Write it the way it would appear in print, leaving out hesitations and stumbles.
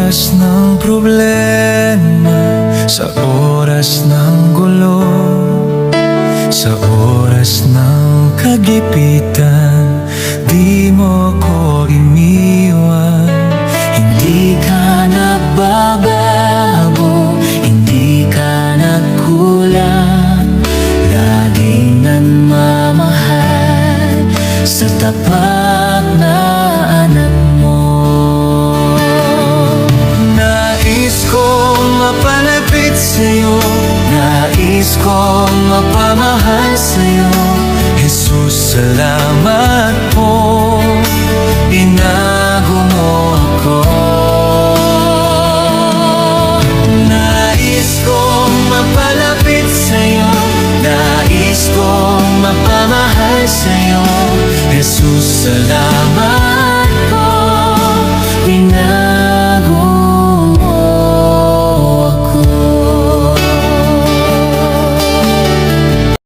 oras ng problema, sa oras ng gulo, sa oras ng kagipitan, di mo ko iniwan. Hindi ka nagbabago, hindi ka nagkulang, laging nagmamahal sa tapat na anak mo. Nais kong mapalapit sa'yo, nais kong mapamahal sa'yo, Jesus, salamat